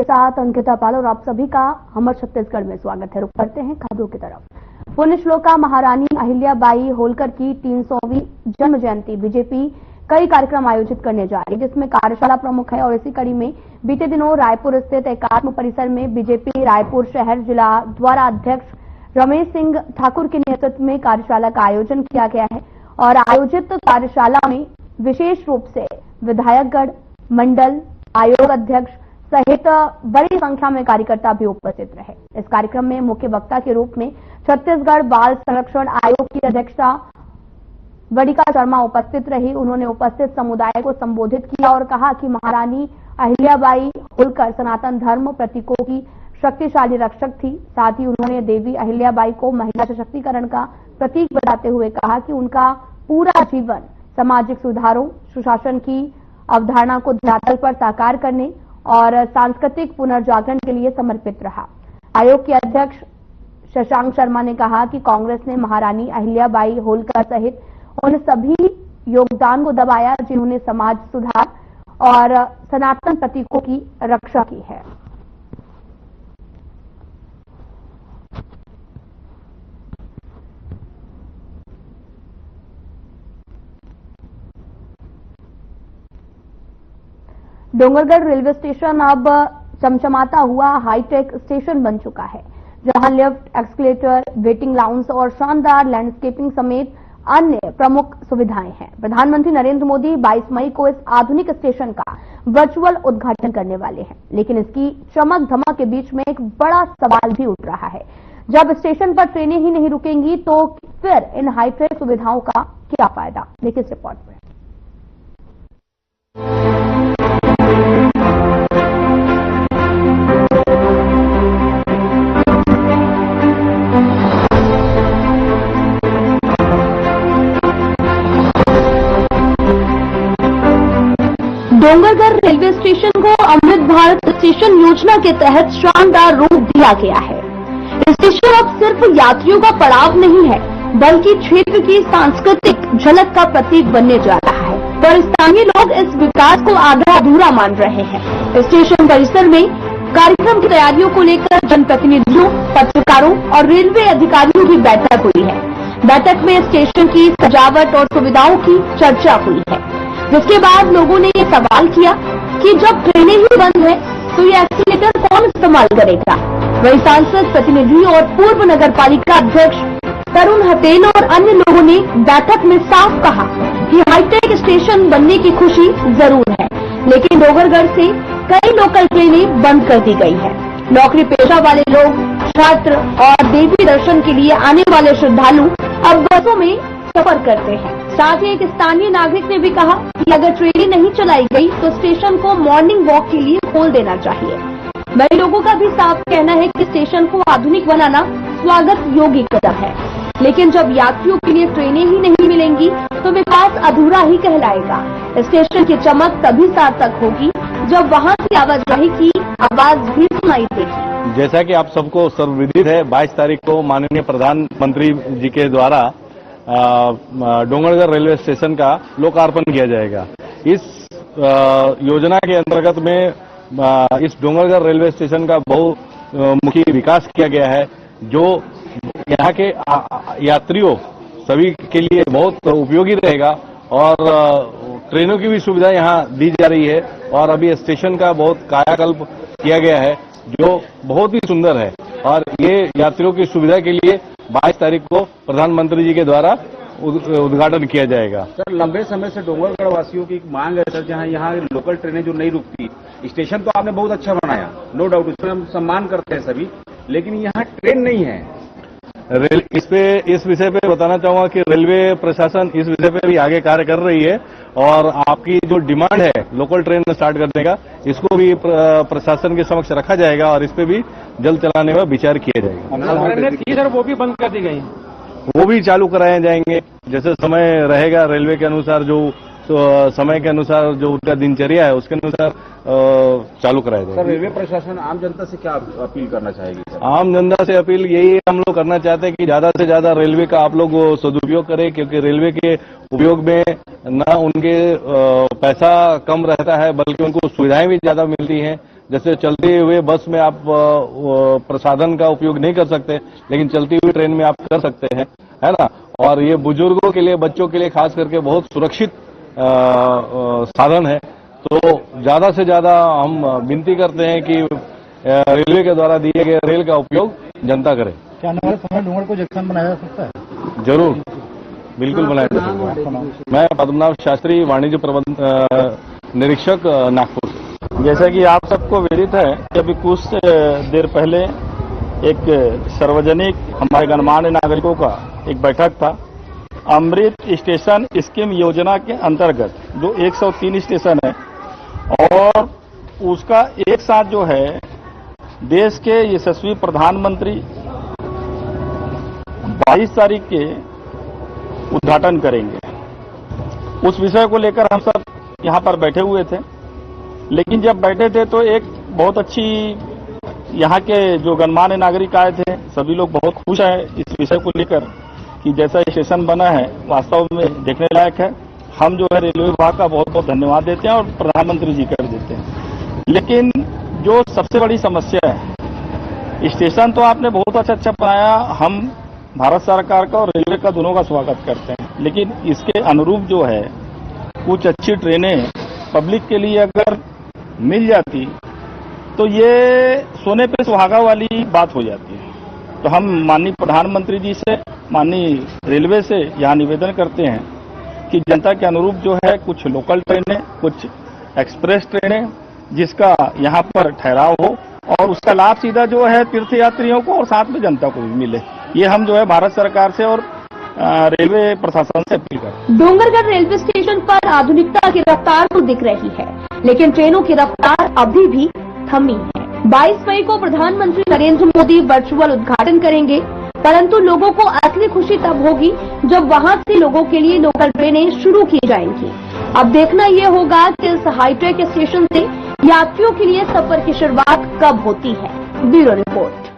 आपके साथ अंकिता पाल और आप सभी का हमर छत्तीसगढ़ में स्वागत है। रुक करते हैं खबरों की तरफ। पुण्यश्लोका महारानी अहिल्याबाई होलकर की 300वीं जन्म जयंती बीजेपी कई कार्यक्रम आयोजित करने जा रही है, जिसमें कार्यशाला प्रमुख है। और इसी कड़ी में बीते दिनों रायपुर स्थित एकात्म परिसर में बीजेपी रायपुर शहर जिला द्वारा अध्यक्ष रमेश सिंह ठाकुर के नेतृत्व में कार्यशाला का आयोजन किया गया है। और आयोजित कार्यशाला में विशेष रूप से विधायकगण, मंडल आयोग अध्यक्ष सहित बड़ी संख्या में कार्यकर्ता भी उपस्थित रहे। इस कार्यक्रम में मुख्य वक्ता के रूप में छत्तीसगढ़ बाल संरक्षण आयोग की अध्यक्षा वडिका शर्मा उपस्थित रही। उन्होंने उपस्थित समुदाय को संबोधित किया और कहा कि महारानी अहिल्याबाई होलकर सनातन धर्म प्रतीकों की शक्तिशाली रक्षक थी। साथ ही उन्होंने देवी अहिल्याबाई को महिला सशक्तिकरण का प्रतीक बताते हुए कहा कि उनका पूरा जीवन सामाजिक सुधारों, सुशासन की अवधारणा को धरातल पर साकार करने और सांस्कृतिक पुनर्जागरण के लिए समर्पित रहा। आयोग के अध्यक्ष शशांक शर्मा ने कहा कि कांग्रेस ने महारानी अहिल्याबाई होलकर सहित उन सभी योगदान को दबाया जिन्होंने समाज सुधार और सनातन प्रतीकों की रक्षा की है। डोंगरगढ़ रेलवे स्टेशन अब चमचमाता हुआ हाईटेक स्टेशन बन चुका है, जहां लिफ्ट, एक्सकलेटर, वेटिंग लाउंज और शानदार लैंडस्केपिंग समेत अन्य प्रमुख सुविधाएं हैं। प्रधानमंत्री नरेंद्र मोदी 22 मई को इस आधुनिक स्टेशन का वर्चुअल उद्घाटन करने वाले हैं, लेकिन इसकी चमक धमक के बीच में एक बड़ा सवाल भी उठ रहा है। जब स्टेशन पर ट्रेनें ही नहीं रुकेंगी तो फिर इन हाईटेक सुविधाओं का क्या फायदा? देखिए इस रिपोर्ट में। डोंगरगढ़ रेलवे स्टेशन को अमृत भारत स्टेशन योजना के तहत शानदार रूप दिया गया है। स्टेशन अब सिर्फ यात्रियों का पड़ाव नहीं है, बल्कि क्षेत्र की सांस्कृतिक झलक का प्रतीक बनने जा रहा है। पर स्थानीय लोग इस विकास को आधा अधूरा मान रहे हैं। स्टेशन परिसर में कार्यक्रम की तैयारियों को लेकर जनप्रतिनिधियों, पत्रकारों और रेलवे अधिकारियों की बैठक हुई है। बैठक में स्टेशन की सजावट और सुविधाओं की चर्चा हुई है, जिसके बाद लोगों ने ये सवाल किया कि जब ट्रेनें ही बंद है तो ये एक्सीलेटर कौन इस्तेमाल करेगा? वही सांसद, प्रतिनिधि और पूर्व नगर पालिका अध्यक्ष तरुण हटेल और अन्य लोगों ने बैठक में साफ कहा कि हाईटेक स्टेशन बनने की खुशी जरूर है, लेकिन डोंगरगढ़ से कई लोकल ट्रेनें बंद कर दी गई है। नौकरी पेशा वाले लोग, छात्र और देवी दर्शन के लिए आने वाले श्रद्धालु अब बसों में सफर करते हैं। साथ ही एक स्थानीय नागरिक ने भी कहा कि अगर ट्रेनें नहीं चलाई गई तो स्टेशन को मॉर्निंग वॉक के लिए खोल देना चाहिए। वही लोगों का भी साफ कहना है कि स्टेशन को आधुनिक बनाना स्वागत योग्य कदम है, लेकिन जब यात्रियों के लिए ट्रेनें ही नहीं मिलेंगी तो विकास अधूरा ही कहलाएगा। स्टेशन की चमक तभी सार्थक होगी जब वहां की आवाजाही की आवाज भी सुनाई देगी। जैसा कि आप सबको सर्वविदित है, 22 तारीख को माननीय प्रधानमंत्री जी के द्वारा डोंगरगढ़ रेलवे स्टेशन का लोकार्पण किया जाएगा। इस योजना के अंतर्गत में इस डोंगरगढ़ रेलवे स्टेशन का बहुमुखी विकास किया गया है, जो यहाँ के यात्रियों सभी के लिए बहुत उपयोगी रहेगा। और ट्रेनों की भी सुविधा यहाँ दी जा रही है और अभी स्टेशन का बहुत कायाकल्प किया गया है, जो बहुत ही सुंदर है। और ये यात्रियों की सुविधा के लिए 22 तारीख को प्रधानमंत्री जी के द्वारा उद्घाटन किया जाएगा। सर, लंबे समय से डोंगरगढ़ वासियों की मांग है सर, जहां यहाँ लोकल ट्रेनें जो नहीं रुकती। स्टेशन तो आपने बहुत अच्छा बनाया, नो डाउट, इसमें हम सम्मान करते हैं सभी, लेकिन यहाँ ट्रेन नहीं है। इस विषय पे बताना चाहूंगा कि रेलवे प्रशासन इस विषय पे भी आगे कार्य कर रही है और आपकी जो डिमांड है लोकल ट्रेन स्टार्ट करने का, इसको भी प्रशासन के समक्ष रखा जाएगा और इस पे भी जल्द चलाने का विचार किया जाएगा। सर, वो भी बंद कर दी गई, वो भी चालू कराए जाएंगे जैसे समय रहेगा। रेलवे के अनुसार जो समय के अनुसार जो उनका दिनचर्या है उसके अनुसार चालू कराया जाएगा। सर, रेलवे प्रशासन आम जनता से क्या अपील करना चाहेगी? आम जनता से अपील यही हम लोग करना चाहते हैं कि ज्यादा से ज्यादा रेलवे का आप लोग सदुपयोग करें, क्योंकि रेलवे के उपयोग में न उनके पैसा कम रहता है बल्कि उनको सुविधाएं भी ज्यादा मिलती हैं। जैसे चलते हुए बस में आप प्रसाधन का उपयोग नहीं कर सकते, लेकिन चलती हुई ट्रेन में आप कर सकते हैं, है ना। और ये बुजुर्गों के लिए, बच्चों के लिए खास करके बहुत सुरक्षित साधन है। तो ज्यादा से ज्यादा हम विनती करते हैं कि रेलवे के द्वारा दिए गए रेल का उपयोग जनता करे। क्या आने वाले समय डूंगरगढ़ को जंक्शन बनाया जा सकता है? जरूर, बिल्कुल बनाया जा सकता है। मैं पद्मनाभ शास्त्री, वाणिज्य प्रबंध निरीक्षक, नागपुर। जैसा कि आप सबको विदित है कि अभी कुछ देर पहले एक सार्वजनिक हमारे गणमान्य नागरिकों का एक बैठक था। अमृत स्टेशन स्कीम योजना के अंतर्गत जो 103 स्टेशन है और उसका एक साथ जो है देश के यशस्वी प्रधानमंत्री 22 तारीख के उद्घाटन करेंगे। उस विषय को लेकर हम सब यहाँ पर बैठे हुए थे, लेकिन जब बैठे थे तो एक बहुत अच्छी यहाँ के जो गणमान्य नागरिक आए थे, सभी लोग बहुत खुश हैं इस विषय को लेकर कि जैसा स्टेशन बना है वास्तव में देखने लायक है। हम जो है रेलवे विभाग का बहुत बहुत धन्यवाद देते हैं और प्रधानमंत्री जी कर देते हैं। लेकिन जो सबसे बड़ी समस्या है, स्टेशन तो आपने बहुत अच्छा बनाया, हम भारत सरकार का और रेलवे का दोनों का स्वागत करते हैं, लेकिन इसके अनुरूप जो है कुछ अच्छी ट्रेनें पब्लिक के लिए अगर मिल जाती तो ये सोने पे सुहागा वाली बात हो जाती है। तो हम माननीय प्रधानमंत्री जी से, माननीय रेलवे से यहाँ निवेदन करते हैं कि जनता के अनुरूप जो है कुछ लोकल ट्रेनें, कुछ एक्सप्रेस ट्रेनें जिसका यहाँ पर ठहराव हो और उसका लाभ सीधा जो है तीर्थ यात्रियों को और साथ में जनता को भी मिले। ये हम जो है भारत सरकार से और रेलवे प्रशासन से अपील करते हैं। डोंगरगढ़ रेलवे स्टेशन पर आधुनिकता की रफ्तार तो दिख रही है, लेकिन ट्रेनों की रफ्तार अभी भी थमी है। 22 मई को प्रधानमंत्री नरेंद्र मोदी वर्चुअल उद्घाटन करेंगे, परंतु लोगों को असली खुशी तब होगी जब वहां से लोगों के लिए लोकल ट्रेनें शुरू की जाएंगी। अब देखना ये होगा कि इस हाईटेक स्टेशन से यात्रियों के लिए सफर की शुरुआत कब होती है। Bureau report.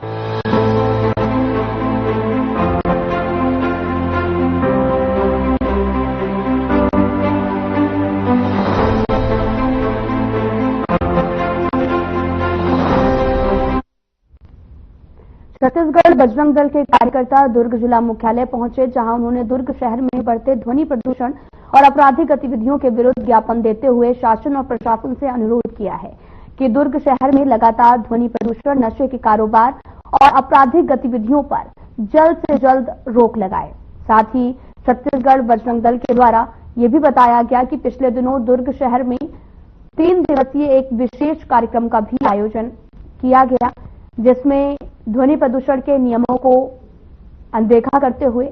छत्तीसगढ़ बजरंग दल के कार्यकर्ता दुर्ग जिला मुख्यालय पहुंचे, जहां उन्होंने दुर्ग शहर में बढ़ते ध्वनि प्रदूषण और आपराधिक गतिविधियों के विरुद्ध ज्ञापन देते हुए शासन और प्रशासन से अनुरोध किया है कि दुर्ग शहर में लगातार ध्वनि प्रदूषण, नशे के कारोबार और आपराधिक गतिविधियों पर जल्द से जल्द रोक लगाए। साथ ही छत्तीसगढ़ बजरंग दल के द्वारा ये भी बताया गया कि पिछले दिनों दुर्ग शहर में 3 दिवसीय एक विशेष कार्यक्रम का भी आयोजन किया गया, जिसमें ध्वनि प्रदूषण के नियमों को अनदेखा करते हुए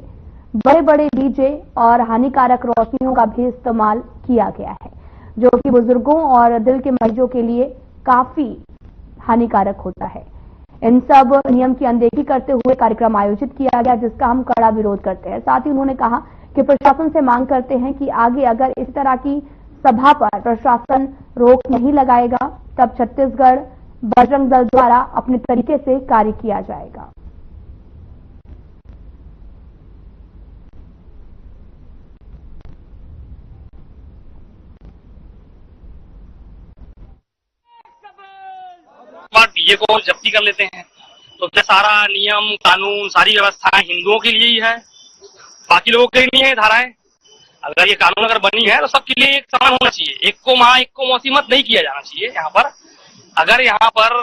बड़े बड़े डीजे और हानिकारक रोशनियों का भी इस्तेमाल किया गया है, जो कि बुजुर्गों और दिल के मरीजों के लिए काफी हानिकारक होता है। इन सब नियम की अनदेखी करते हुए कार्यक्रम आयोजित किया गया, जिसका हम कड़ा विरोध करते हैं। साथ ही उन्होंने कहा कि प्रशासन से मांग करते हैं कि आगे अगर इस तरह की सभा पर प्रशासन रोक नहीं लगाएगा, तब छत्तीसगढ़ बजरंग दल द्वारा अपने तरीके से कार्य किया जाएगा। डीजे को जब्ती कर लेते हैं, तो क्या सारा नियम कानून सारी व्यवस्था हिंदुओं के लिए ही है, बाकी लोगों के लिए नहीं है धाराएं? अगर ये कानून अगर बनी है तो सबके लिए एक समान होना चाहिए, एक को माँ एक को मौसी मत नहीं किया जाना चाहिए। यहाँ पर अगर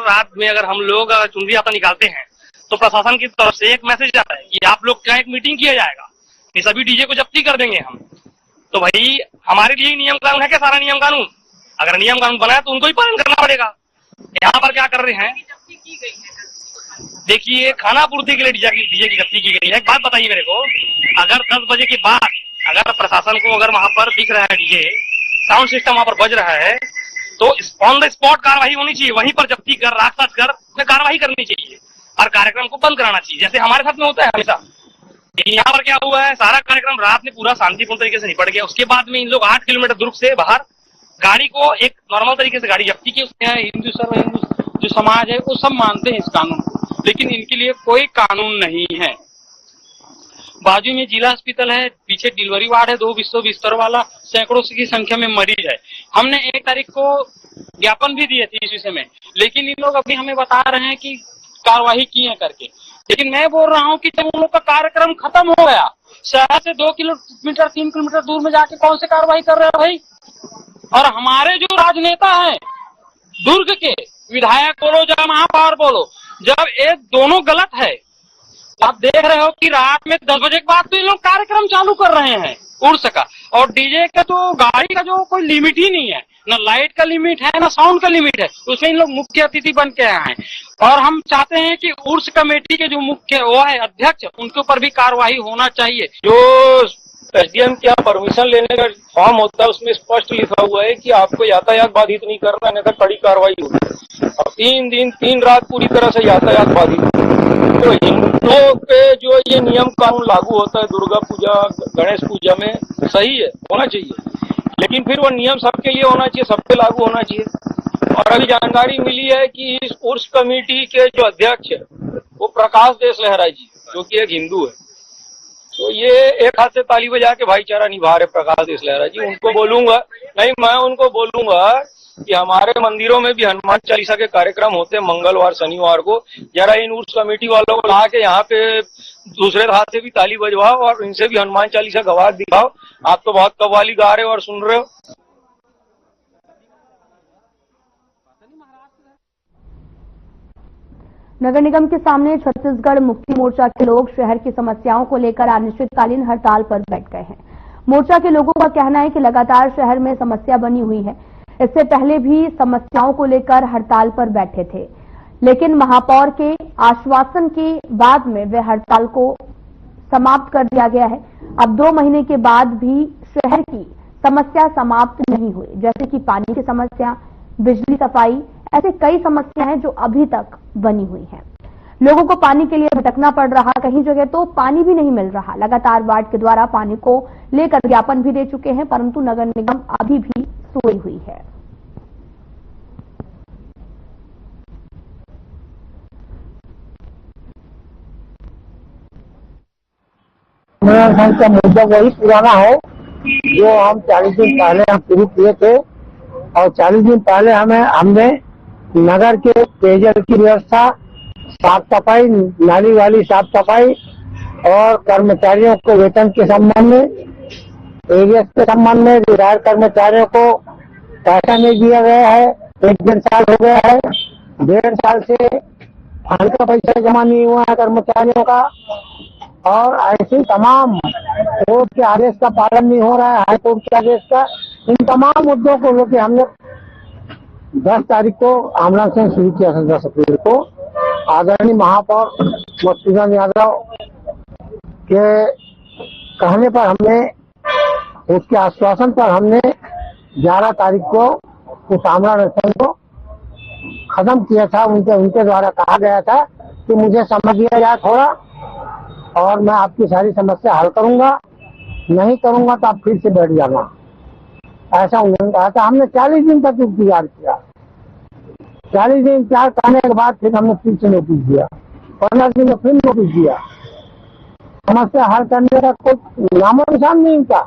रात में अगर हम लोग चुनरी यात्रा निकालते हैं तो प्रशासन की तरफ से एक मैसेज आता है कि आप लोग क्या एक मीटिंग किया जाएगा कि सभी डीजे को जब्ती कर देंगे हम। तो भाई हमारे लिए नियम कानून है क्या? सारा नियम कानून अगर नियम कानून बना है तो उनको ही पालन करना पड़ेगा। यहाँ पर क्या कर रहे हैं, देखिए खाना पूर्ति के लिए डीजे की जब्ती की गई है। एक बात बताइए मेरे को, अगर 10 बजे के बाद अगर प्रशासन को अगर वहां पर दिख रहा है डीजे साउंड सिस्टम वहां पर बज रहा है तो ऑन द स्पॉट कार्रवाई होनी चाहिए, वहीं पर जब्ती कर राक्षस कर कार्रवाई करनी चाहिए और कार्यक्रम को बंद कराना चाहिए, जैसे हमारे साथ में होता है हमेशा। यहाँ पर क्या हुआ है, सारा कार्यक्रम रात में पूरा शांतिपूर्ण तरीके से निपट गया। उसके बाद में इन लोग 8 किलोमीटर दुर्ग से बाहर गाड़ी को एक नॉर्मल तरीके से गाड़ी जब्ती की। हिंदू जो समाज है वो सब मानते हैं इस कानून को, लेकिन इनके लिए कोई कानून नहीं है। बाजू में जिला अस्पताल है, पीछे डिलीवरी वार्ड है, 200 बिस्तर वाला, सैकड़ों की संख्या में मरीज है। हमने 1 तारीख को ज्ञापन भी दिए थे इस विषय में, लेकिन इन लोग अभी हमें बता रहे हैं कि कार्रवाई की है करके। लेकिन मैं बोल रहा हूँ कि जब उन लोग का कार्यक्रम खत्म हो गया, शहर से 2 किलोमीटर 3 किलोमीटर दूर में जाके कौन से कार्रवाई कर रहे हो भाई? और हमारे जो राजनेता हैं दुर्ग के, विधायक बोलो या महापौर बोलो, जब ये दोनों गलत है। आप देख रहे हो कि रात में 10 बजे के बाद तो ये लोग कार्यक्रम चालू कर रहे हैं उर्स का, और डीजे का तो गाड़ी का जो कोई लिमिट ही नहीं है, ना लाइट का लिमिट है ना साउंड का लिमिट है, उसमें इन लोग मुख्य अतिथि बन के आए हैं। और हम चाहते हैं कि उर्स कमेटी के जो मुख्य वो है अध्यक्ष, उनके ऊपर भी कार्रवाई होना चाहिए। जो एसडीएम क्या परमिशन लेने का फॉर्म होता है उसमें स्पष्ट लिखा हुआ है कि आपको यातायात बाधित नहीं करना, नहीं तो कड़ी कार्रवाई होगी। अब 3 दिन 3 रात पूरी तरह से यातायात बाधित, तो हिंदुओं पे जो ये नियम कानून लागू होता है दुर्गा पूजा गणेश पूजा में, सही है, होना चाहिए, लेकिन फिर वो नियम सबके लिए होना चाहिए, सब पे लागू होना चाहिए। और अभी जानकारी मिली है कि इस उर्स कमेटी के जो अध्यक्ष है वो प्रकाश देश लहरा जी, जो कि एक हिंदू है। तो ये एक हाथ से ताली बजा के भाईचारा निभा रहे प्रकाश देश लहरा जी। उनको बोलूंगा, नहीं मैं उनको बोलूंगा कि हमारे मंदिरों में भी हनुमान चालीसा के कार्यक्रम होते हैं मंगलवार शनिवार को, जरा इन उर्स कमेटी वालों को ला के यहाँ पे दूसरे हाथ से भी ताली बजवाओ और इनसे भी हनुमान चालीसा गवाह दिखाओ। आप तो बहुत कव्वाली गा रहे हो और सुन रहे हो। नगर निगम के सामने छत्तीसगढ़ मुक्ति मोर्चा के लोग शहर की समस्याओं को लेकर अनिश्चितकालीन हड़ताल पर बैठ गए हैं। मोर्चा के लोगों का कहना है कि लगातार शहर में समस्या बनी हुई है। इससे पहले भी समस्याओं को लेकर हड़ताल पर बैठे थे, लेकिन महापौर के आश्वासन के बाद में वे हड़ताल को समाप्त कर दिया गया है। अब 2 महीने के बाद भी शहर की समस्या समाप्त नहीं हुई, जैसे कि पानी की समस्या, बिजली सफाई, ऐसे कई समस्याएं हैं जो अभी तक बनी हुई हैं। लोगों को पानी के लिए भटकना पड़ रहा, कहीं जगह तो पानी भी नहीं मिल रहा। लगातार वार्ड के द्वारा पानी को लेकर ज्ञापन भी दे चुके हैं, परंतु नगर निगम अभी भी सोई हुई है। का मुद्दा वही पुराना है जो हम 40 दिन पहले हम शुरू किए थे, और 40 दिन पहले हमने नगर के पेयजल की व्यवस्था, साफ सफाई, नाली वाली साफ सफाई और कर्मचारियों को वेतन के संबंध में, एरियस के संबंध में रिटायर्ड कर्मचारियों को पैसा नहीं दिया गया है, 1-1.5 साल हो गया है, 1.5 साल से फंड का पैसा जमा नहीं हुआ है कर्मचारियों का, और ऐसे तमाम कोर्ट के आदेश का पालन नहीं हो रहा है, हाई कोर्ट के आदेश का। इन तमाम मुद्दों को लेकर हमने 10 तारीख को आंदोलन शुरू किया था। 10 अप्रैल को आदरणीय महापौर मधुसूदन यादव के कहने पर हमने, उसके आश्वासन पर हमने 11 तारीख को उस आंदोलन को खत्म किया था। उनके द्वारा कहा गया था कि मुझे समझ लिया जाए थोड़ा, और मैं आपकी सारी समस्या हल करूंगा, नहीं करूंगा तो आप फिर से बैठ जाना, ऐसा उन्होंने कहा था। हमने 40 दिन तक इंतजार किया। 40 दिन इंतजार करने के बाद फिर हमने फिर से नोटिस दिया, 15 दिन में फिर नोटिस दिया। समस्या हल करने का कोई नामो निशान नहीं था।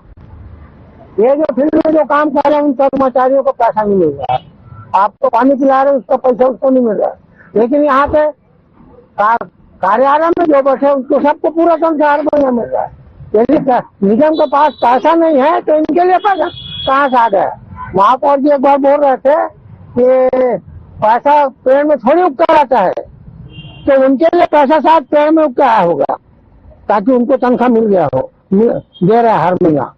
ये जो फील्ड में जो काम कर रहे हैं उन कर्मचारियों को पैसा नहीं मिल रहा है। आपको पानी पिला रहे हैं उसका पैसा उसको नहीं मिल रहा है, लेकिन यहाँ पे कार्यालय में जो बैठे उनको सबको पूरा तनख्वाह हर महीने मिल रहा है। यदि निगम के पास पैसा नहीं है तो इनके लिए पैसा कहाँ से आ गया? महापौर जी एक बार बोल रहे थे कि पैसा पेड़ में थोड़ी उगता रहता है, तो उनके लिए पैसा शायद पेड़ में उगता होगा ताकि उनको तनख्वाह मिल गया हो, दे रहा है हर महीना।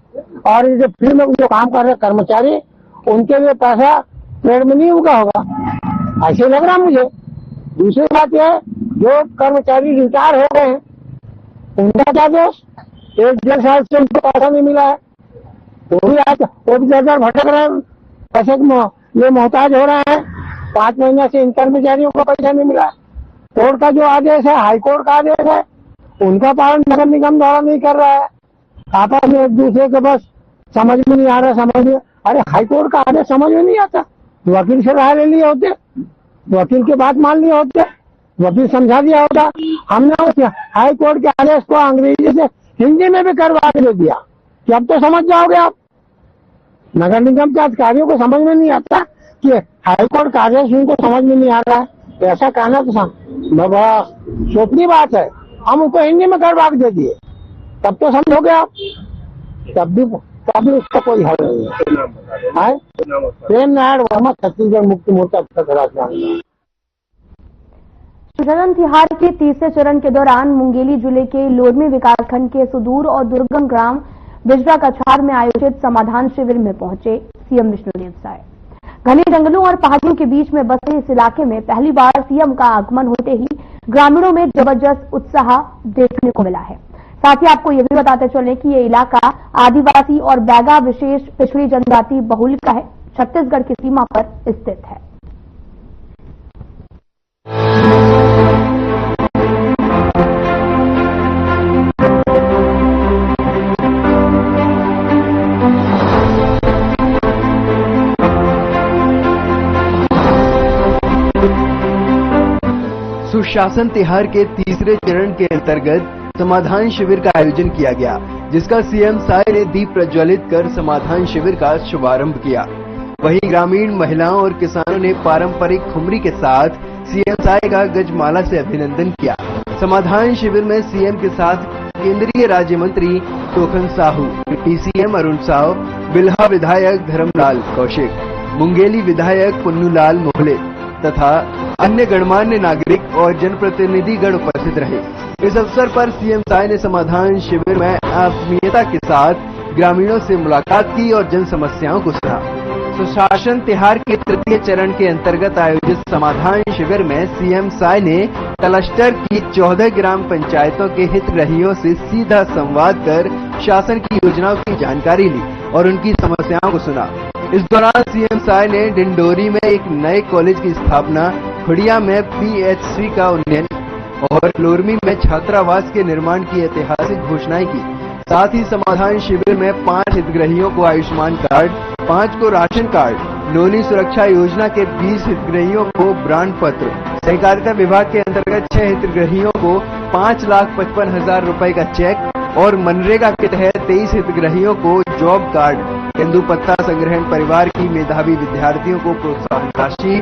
और ये जो फील्ड में जो काम कर रहे कर्मचारी, उनके लिए पैसा पेड़ में नहीं उगा होगा, ऐसे लग रहा मुझे। दूसरी बात यह, जो कर्मचारी रिटायर हो गए हैं उनका क्या दोष? 1-1.5 साल से उनको पैसा नहीं मिला है, वो भी दर भटक रहे हैं, पैसे ये मोहताज हो रहे हैं। 5 महीने से इन कर्मचारियों को पैसा नहीं मिला। कोर्ट का जो आदेश है, हाई कोर्ट का आदेश है, उनका पालन नगर निगम द्वारा नहीं कर रहा है। आपस में एक दूसरे के बस समझ में नहीं आ रहा, समझ में, अरे हाई कोर्ट का आदेश समझ में नहीं आता, वकील से राय ले लिए होते, वकील की बात मान लिए होते, वकील समझा दिया होता। हमने उस हाई कोर्ट के आदेश को अंग्रेजी से हिंदी में भी करवा के दे दिया कि अब तो समझ जाओगे आप। नगर निगम के अधिकारियों को समझ में नहीं आता कि हाईकोर्ट का आदेश उनको समझ में नहीं आ रहा है, तो ऐसा कहना तो बाबा सोचनी बात है। हम उनको हिंदी में करवा के दे दिए, तब तो समझोगे आप, तब भी उसका कोई हल नहीं है। प्रेम नारायण वर्मा, छत्तीसगढ़ मुक्ति मोर्चा उत्तर। शरण तिहार के तीसरे चरण के दौरान मुंगेली जिले के लोरमी विकासखंड के सुदूर और दुर्गम ग्राम बिजरा कछार में आयोजित समाधान शिविर में पहुंचे सीएम विष्णुदेव साय। घने जंगलों और पहाड़ियों के बीच में बसे इस इलाके में पहली बार सीएम का आगमन होते ही ग्रामीणों में जबरदस्त उत्साह देखने को मिला है। साथ ही आपको यह भी बताते चले कि ये इलाका आदिवासी और बैगा विशेष पिछड़ी जनजाति बहुल का है, छत्तीसगढ़ की सीमा पर स्थित है। सुशासन तिहार के तीसरे चरण के अंतर्गत समाधान शिविर का आयोजन किया गया, जिसका सीएम साय ने दीप प्रज्वलित कर समाधान शिविर का शुभारंभ किया। वहीं ग्रामीण महिलाओं और किसानों ने पारंपरिक खुमरी के साथ सीएम साय का गजमाला से अभिनंदन किया। समाधान शिविर में सीएम के साथ केंद्रीय राज्य मंत्री तोखन साहू, पीसीएम अरुण साव, बिल्हा विधायक धर्मलाल कौशिक, मुंगेली विधायक पुन्नूलाल मोहले तथा अन्य गणमान्य नागरिक और जनप्रतिनिधिगण उपस्थित रहे। इस अवसर पर सीएम साय ने समाधान शिविर में आत्मीयता के साथ ग्रामीणों से मुलाकात की और जन समस्याओं को सुना। सुशासन तिहार के तृतीय चरण के अंतर्गत आयोजित समाधान शिविर में सीएम साय ने क्लस्टर की 14 ग्राम पंचायतों के हितग्राहियों से सीधा संवाद कर शासन की योजनाओं की जानकारी ली और उनकी समस्याओं को सुना। इस दौरान सीएम साय ने डिंडोरी में एक नए कॉलेज की स्थापना, खुड़िया में पीएचसी का उन्नयन और लोरमी में छात्रावास के निर्माण की ऐतिहासिक घोषणाएं की। साथ ही समाधान शिविर में 5 हितग्राहियों को आयुष्मान कार्ड, 5 को राशन कार्ड, नोनी सुरक्षा योजना के 20 हितग्राहियों को ब्रांड पत्र, सहकारिता विभाग के अंतर्गत 6 हितग्राहियों को 5,55,000 रुपए का चेक और मनरेगा के तहत 23 हितग्राहियों को जॉब कार्ड, तेंदुपत्ता संग्रहण परिवार की मेधावी विद्यार्थियों को प्रोत्साहन राशि।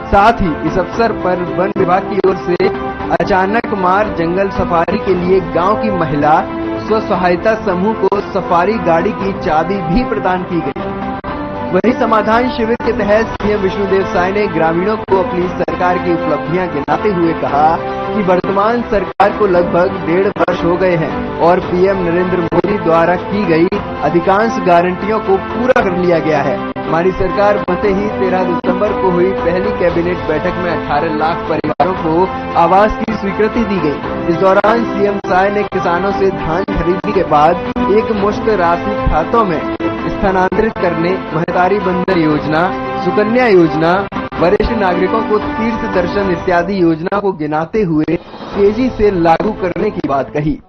साथ ही इस अवसर पर वन विभाग की ओर से अचानक मार जंगल सफारी के लिए गांव की महिला स्व सहायता समूह को सफारी गाड़ी की चाबी भी प्रदान की गई। वहीं समाधान शिविर के तहत सीएम विष्णुदेव साय ने ग्रामीणों को अपनी सरकार की उपलब्धियां गिनाते हुए कहा कि वर्तमान सरकार को लगभग 1.5 वर्ष हो गए हैं और पीएम नरेंद्र मोदी द्वारा की गई अधिकांश गारंटियों को पूरा कर लिया गया है। हमारी सरकार बनते ही 13 दिसंबर को हुई पहली कैबिनेट बैठक में 18 लाख परिवारों को आवास की स्वीकृति दी गई। इस दौरान सीएम साय ने किसानों से धान खरीदने के बाद एक मुश्त राशि खातों में स्थानांतरित करने, महतारी बंधन योजना, सुकन्या योजना, वरिष्ठ नागरिकों को तीर्थ दर्शन इत्यादि योजना को गिनाते हुए तेजी से लागू करने की बात कही।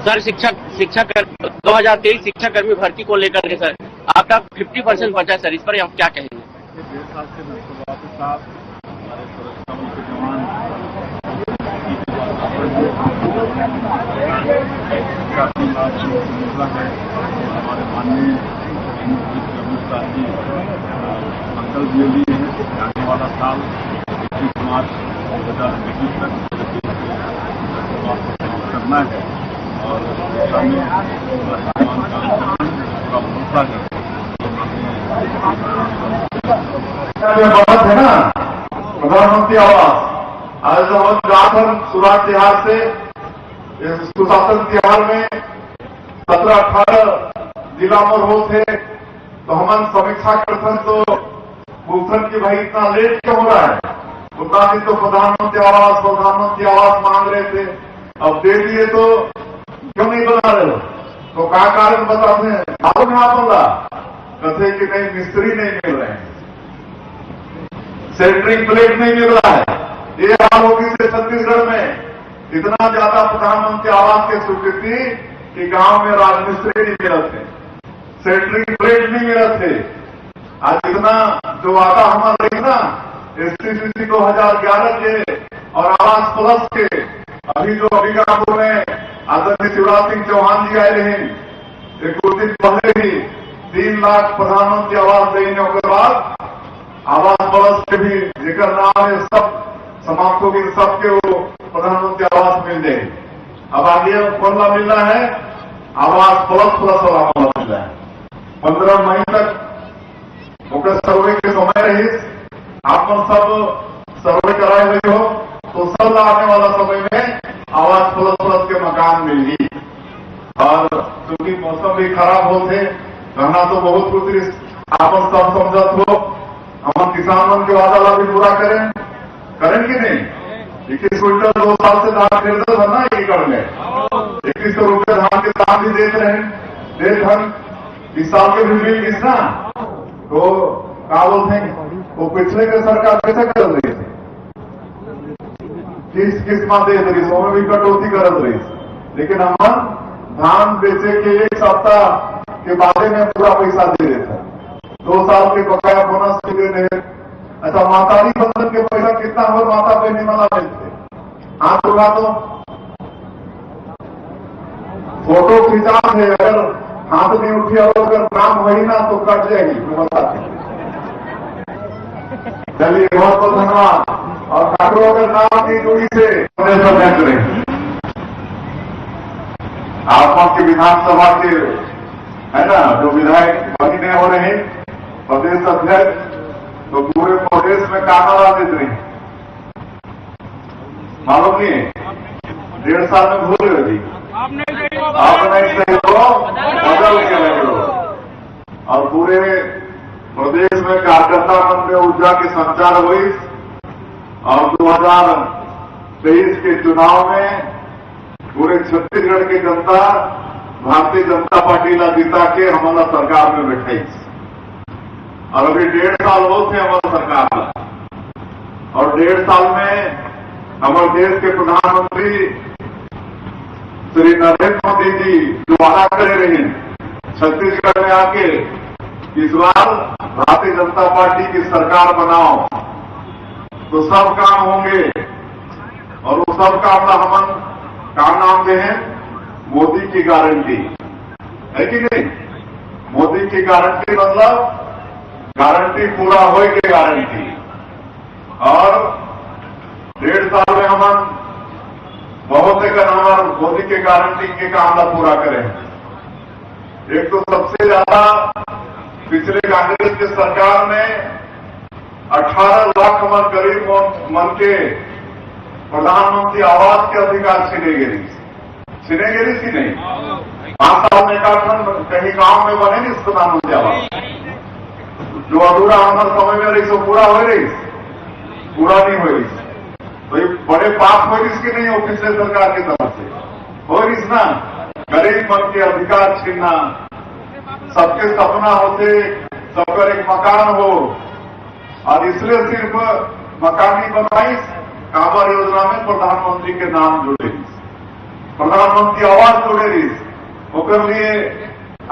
सर शिक्षक 2023 शिक्षक कर्मी भर्ती को लेकर के सर आपका 50% बचा है सर, इस पर हम क्या कहेंगे? 1.5 साल से नक्सलवाद के साथ हमारे सुरक्षा बल के जवान हमारे माननीय मुख्यमंत्री संकल्प लिए हुए हैं आने वाला साल 21 मार्च 2021 तक करना है और भरोसा है। बढ़त है ना प्रधानमंत्री आवास, आज जब हम झारखंड शुरुआत तिहार से सुशासन तिहार में 17-18 जिला में हो थे तो हम समीक्षा करते तो पूछन की भाई इतना लेट क्यों हो रहा है, उतना दिन तो प्रधानमंत्री आवास मांग रहे थे, अब दे दिए तो क्यों नहीं बना रहे हो? तो क्या कारण बताते हैं? मालूम है आप बोला कहते कि नहीं मिस्त्री नहीं मिल रहे हैं, सेंटरिंग प्लेट नहीं मिल रहा है। ये हाल होगी से छत्तीसगढ़ में इतना ज्यादा प्रधानमंत्री आवास की स्वीकृति कि गांव में राजमिस्त्री नहीं मिले थे, सेंटरिंग प्लेट नहीं मिले थे। आज इतना जो वादा हमारे रही ना STCC 2011 के और आवास प्लस के, अभी जो अभिगापुर में आदरणीय शिवराज सिंह चौहान जी आए रहे एक कुछ दिन पहले ही 3 लाख प्रधानमंत्री आवास देने के बाद आवास प्लस के भी जिक्र नाम है, सब समाप्त होगी, सबके वो प्रधानमंत्री आवास मिल जाएगी। अब आगे फॉर्मूला मिलना है आवास प्लस वाला फॉर्मूला मिल रहा है। 15 मई तक मुख्य सर्वे के समय रही, आप सब सर्वे कराए हुए हो तो सब आने वाला समय में आवास प्लस के मकान मिलेगी। और क्योंकि मौसम भी खराब होते रहना तो बहुत कुछ आप सब समझत हो, हम किसान मन के वादा भी पूरा करें कि नहीं? 21 क्विंटल 2 साल से धान खरीदा था ना एकड़ में, 2100 रुपये धान के दाम भी देते रहे, हम इस साल के भी मिल गई ना, तो क्या बोलते हैं वो पिछले के सरकार कैसे कर रही थी, किस माह दे रही, सौ में भी कटौती कर रही, लेकिन हम धान बेचे के 1 सप्ताह के बाद में पूरा पैसा दे देते हैं, 2 साल के बकाया बोनस भी दे रहे। अच्छा मातारी बंधन के पैसा कितना हो माता बहनी मला मिलते, हाथ उठा तो फोटो खिंचा है, अगर हाथ नहीं उठी और अगर काम हुई ना तो कट जाएगी, बताते। चलिए बहुत बहुत धन्यवाद। और ठाकुर अगर नाम की दूरी से करें आप आपकी विधानसभा के है ना जो विधायक बनी हो रहे हैं प्रदेश अध्यक्ष, तो पूरे प्रदेश में कानारा देते रहे, मालूम नहीं है 1.5 साल में भूल रहे जी, आप नहीं सही हो बदल के लगे हो। और पूरे प्रदेश में कार्यकर्ता मन में ऊर्जा के संचार हुई और 2023 के चुनाव में पूरे छत्तीसगढ़ की जनता भारतीय जनता पार्टी ला जिता के हमारा सरकार में बैठाई और अभी 1.5 साल हो थे हमारा सरकार का, और 1.5 साल में हमारे देश के प्रधानमंत्री श्री नरेंद्र मोदी जी जो वादा करे रहे छत्तीसगढ़ में आके इस बार भारतीय जनता पार्टी की सरकार बनाओ तो सब काम होंगे, और वो सब काम हम काम नाम दे हैं मोदी की गारंटी, है कि नहीं? मोदी की गारंटी मतलब गारंटी पूरा हो के गारंटी। और 1.5 साल में हम बहुत एक हमारे मोदी के गारंटी के काम पूरा करें। एक तो सबसे ज्यादा पिछले कांग्रेस की सरकार में 18 लाख हमारे गरीब मन के प्रधानमंत्री आवास के अधिकार छीने गिरी कि नहीं? 5 साल में कहीं गांव में बने नहीं प्रधानमंत्री आवास, जो अधूरा हमारे समय में रही सो पूरा हो रही, पूरा नहीं हो रही, तो ये बड़े पाप हो रही कि नहीं हो पिछले सरकार की तरफ से हो रही ना, गरीब मन के अधिकार छीनना, सबके सपना होते सबका एक मकान हो, और इसलिए सिर्फ मकान ही बनाई कांवर योजना में प्रधानमंत्री के नाम जुड़े, प्रधानमंत्री आवास जोड़े रही ओकर लिए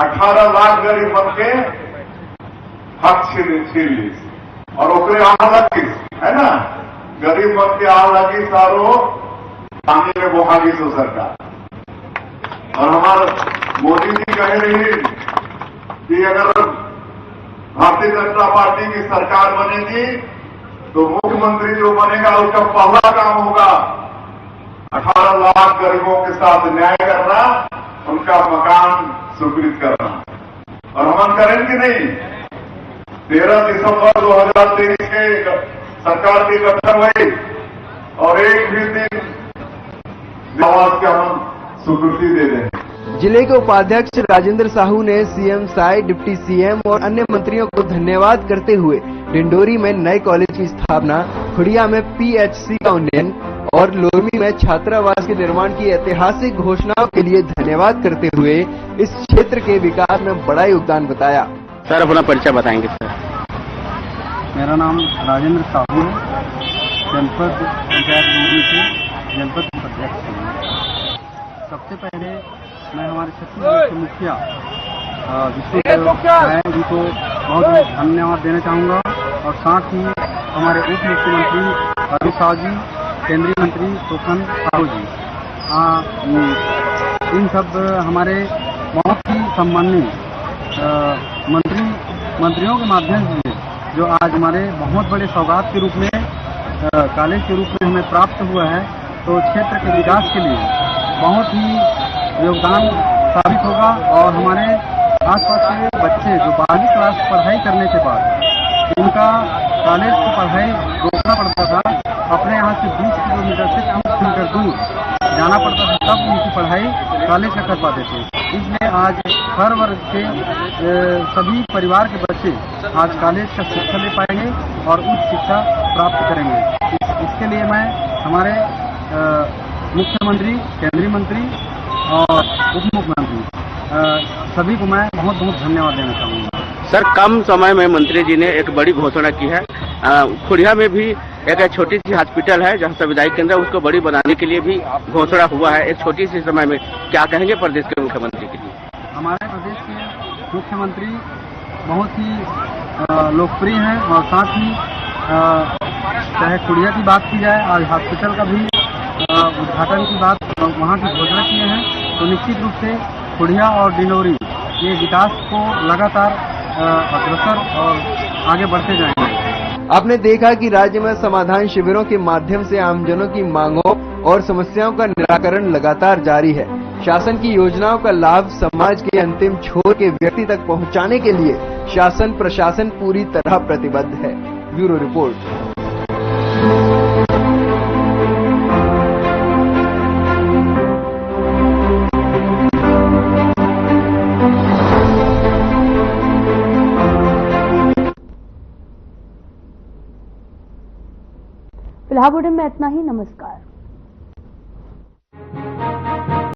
18 लाख गरीब मन के हक छीन ली और ओकरे आग लगी है ना, गरीब मन के आग लगी सारो पानी में बोहागी सो सरकार। और हमारे मोदी जी कह रही कि अगर भारतीय जनता पार्टी की सरकार बनेगी तो मुख्यमंत्री जो बनेगा उसका पहला काम होगा 18 लाख गरीबों के साथ न्याय करना, उनका मकान स्वीकृत करना। और हम करेंगे नहीं। 13 दिसंबर 2023 के सरकार की गठन हुई और एक भी दिन आवास का हम स्वीकृति दे दें। जिले के उपाध्यक्ष राजेंद्र साहू ने सीएम साय, डिप्टी सीएम और अन्य मंत्रियों को धन्यवाद करते हुए डिंडोरी में नए कॉलेज की स्थापना, खुड़िया में पीएचसी का उन्नयन और लोरमी में छात्रावास के निर्माण की ऐतिहासिक घोषणाओं के लिए धन्यवाद करते हुए इस क्षेत्र के विकास में बड़ा योगदान बताया। सर अपना परिचय बताएंगे सर। मेरा नाम राजेंद्र साहू है, जनपद पंचायत लोरमी से जनपद उपाध्यक्ष हूँ। सबसे पहले मैं हमारे छत्तीसगढ़ के मुखिया जी को बहुत बहुत धन्यवाद देना चाहूँगा और साथ ही हमारे उप मुख्यमंत्री अमित शाह जी, केंद्रीय मंत्री तोफन साहू जी, इन सब हमारे बहुत ही सम्मानीय मंत्रियों के माध्यम से जो आज हमारे बहुत बड़े सौगात के रूप में कॉलेज के रूप में हमें प्राप्त हुआ है, तो क्षेत्र के विकास के लिए बहुत ही योगदान साबित होगा। और हमारे आसपास के बच्चे जो 12वीं क्लास पढ़ाई करने के बाद इनका कॉलेज की पढ़ाई रोकना पड़ता था, अपने यहाँ से 20 किलोमीटर से 30 किलोमीटर दूर जाना पड़ता था, तब उनकी पढ़ाई कॉलेज में कर पाते थे। इसलिए आज हर वर्ग के सभी परिवार के बच्चे आज कॉलेज का शिक्षा ले पाएंगे और उच्च शिक्षा प्राप्त करेंगे। इसके लिए मैं हमारे मुख्यमंत्री, केंद्रीय मंत्री और उप मुख्यमंत्री सभी को मैं बहुत बहुत धन्यवाद देना चाहूँगा। सर कम समय में मंत्री जी ने एक बड़ी घोषणा की है। खुड़िया में भी एक छोटी सी हॉस्पिटल है जहाँ सामुदायिक केंद्र, उसको बड़ी बनाने के लिए भी घोषणा हुआ है। एक छोटी सी समय में क्या कहेंगे प्रदेश के मुख्यमंत्री के लिए? हमारे प्रदेश के मुख्यमंत्री बहुत ही लोकप्रिय हैं और साथ ही चाहे खुड़िया की बात की जाए, आज हॉस्पिटल का भी उद्घाटन की बात वहाँ की घोषणा किए हैं, तो निश्चित रूप से खुड़िया और डिंडोरी ये विकास को लगातार अग्रसर और आगे बढ़ते जाएंगे। आपने देखा कि राज्य में समाधान शिविरों के माध्यम से आमजनों की मांगों और समस्याओं का निराकरण लगातार जारी है। शासन की योजनाओं का लाभ समाज के अंतिम छोर के व्यक्ति तक पहुंचाने के लिए शासन प्रशासन पूरी तरह प्रतिबद्ध है। Bureau report. फिलहाल बुलेटिन में इतना ही। नमस्कार।